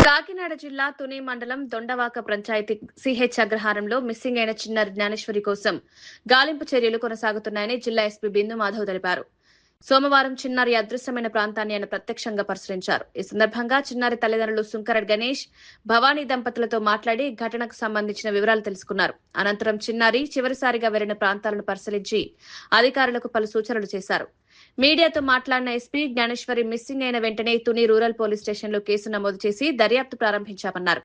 కాకినాడ జిల్లా తుని మండలం Dondavaka panchayat CH అగ్రహారంలో missing అయిన చిన్నారి జ్ఞానేశ్వరి కోసం గాలింపు చర్యలు కొనసాగుతున్నాయని జిల్లా ఎస్పీ బిందు మాధవ్ తెలిపారు. సోమవారం చిన్నారి అదృశ్యమైన ప్రాంతాన్ని ఆయన ప్రత్యక్షంగా పరిశీలించారు. ఈ సందర్భంగా చిన్నారి తల్లిదండ్రులు సుంకర గణేష్, భవానీ దంపతులతో మాట్లాడి ఘటనకు సంబంధించిన వివరాలు తెలుసుకున్నారు. అనంతరం చిన్నారి చివరిసారిగా వెళ్లిన ప్రాంతాలను పరిశీలించి అధికారులకు పలు సూచనలు చేశారు. మీడియాతో మాట్లాడిన ఎస్పీ జ్ఞానేశ్వరి మిస్సింగ్ అయిన వెంటనే తుని రూరల్ పోలీస్ స్టేషన్లో కేసు నమోదు చేసి దర్యాప్తు ప్రారంభించామన్నారు.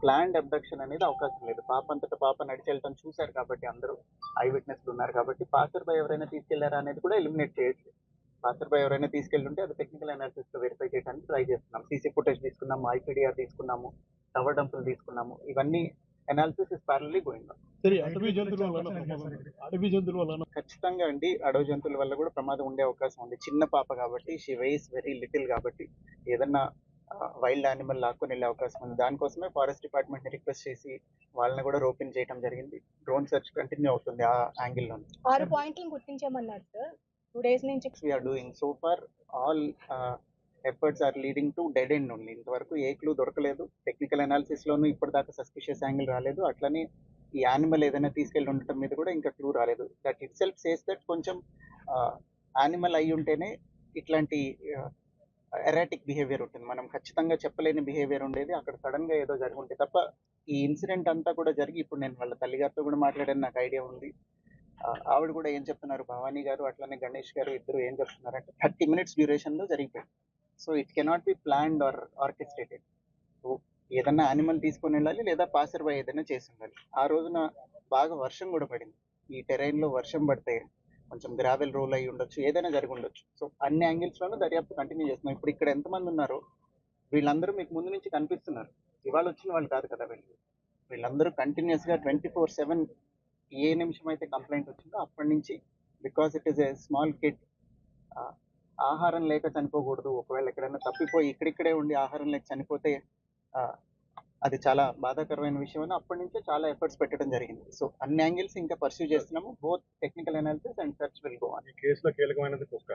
ప్లాన్డ్ అబ్డక్షన్ అనేది అవకాశం లేదు. పాప అంతటా పాప నడిచి వెళ్ళటం చూశారు కాబట్టి అందరూ ఐ విట్నెస్లు ఉన్నారు కాబట్టి పాసర్ బై ఎవరైనా తీసుకెళ్లారా అనేది కూడా ఎలిమినేట్ చేయొచ్చు. పాసర్ బై ఎవరైనా తీసుకెళ్ళుంటే అది టెక్నికల్ అనాలిసిస్ తో వెరిఫై చేయడానికి ట్రై చేస్తున్నాం. సీసీ ఫుటేజ్ తీసుకున్నాము, ఐపీడీఆర్ తీసుకున్నాము, టవర్ డంపులు తీసుకున్నాము. ఇవన్నీ అనాలిసిస్ ఇస్ ప్యారలీ గోయింగ్ ఆన్. ఖచ్చితంగా అండి, అడవి జంతువుల వల్ల కూడా ప్రమాదం ఉండే అవకాశం ఉంది. చిన్న పాప కాబట్టి షీ వెయిస్ వెరీ లిటిల్ కాబట్టి ఏదన్నా వైల్డ్ యానిమల్ లాక్కొని వెళ్ళే అవకాశం ఉంది. దానికోసమే ఫారెస్ట్ డిపార్ట్మెంట్ ని రిక్వెస్ట్ చేసి వాళ్ళని కూడా రోపిన్ చేయడం జరిగింది. డ్రోన్ సెర్చ్ కంటిన్యూ అవుతుంది ఆ యాంగిల్ లో. 6 పాయింట్లు గుర్తించామన్నారు సార్. 2 డేస్ నుంచి we are doing so far all efforts are leading to dead end only. ఇంతవరకు ఏ క్లూ దొరకలేదు. టెక్నికల్ అనాలిసిస్ లోనూ ఇప్పటిదాకా సస్పిషియస్ యాంగిల్ రాలేదు. అట్లనే ఈ యానిమల్ ఏదైనా తీసుకెళ్ళి ఉండటం మీద కూడా ఇంకా క్లూ రాలేదు. That it self says that కొంచెం యానిమల్ అయి ఉంటేనే ఇట్లాంటి ఎరాటిక్ బిహేవియర్ ఉంటుంది. మనం ఖచ్చితంగా చెప్పలేని బిహేవియర్ ఉండేది. అక్కడ సడన్ గా ఏదో జరిగి ఉంటే తప్ప ఈ ఇన్సిడెంట్ అంతా కూడా జరిగి ఇప్పుడు నేను వాళ్ళ తల్లిగారితో కూడా మాట్లాడాను, నాకు ఐడియా ఉంది. ఆవిడ కూడా ఏం చెప్తున్నారు, భవానీ గారు అట్లనే గణేష్ గారు ఇద్దరు ఏం చెప్తున్నారు అంటే 30 minutes డ్యూరేషన్ లో జరిగిపోయింది. So it cannot be planned or orchestrated. సో ఏదన్నా యానిమల్ తీసుకొని వెళ్ళాలి లేదా పాసర్ బై ఏదైనా చేసి ఉండాలి. ఆ రోజున బాగా వర్షం కూడా పడింది. ఈ టెరైన్ లో వర్షం పడితే కొంచెం గ్రావెల్ రోల్ అయ్యి ఉండొచ్చు, ఏదైనా జరిగి ఉండొచ్చు. సో అన్ని యాంగిల్స్ లోనూ దర్యాప్తు కంటిన్యూ చేస్తున్నాం. ఇప్పుడు ఇక్కడ ఎంతమంది ఉన్నారో వీళ్ళందరూ మీకు ముందు నుంచి కనిపిస్తున్నారు. ఇవాళ వచ్చిన వాళ్ళు కాదు కదా వీళ్ళందరూ కంటిన్యూస్ గా 24/7 ఏ నిమిషం అయితే కంప్లైంట్ వచ్చిందో అప్పటి నుంచి, because it is a small kid, ఆహారం లేక చనిపోకూడదు. ఒకవేళ ఎక్కడైనా తప్పిపోయి ఇక్కడిక్కడే ఉండి ఆహారం లేక చనిపోతే అది చాలా బాధాకరమైన విషయం అని అప్పటి నుంచే చాలా ఎఫర్ట్స్ పెట్టడం జరిగింది. సో అన్ని యాంగిల్స్ ఇంకా పర్సూ చేస్తున్నాము. Both technical analysis and search will go on. ఈ కేసులో కీలకమైనది కుక్క.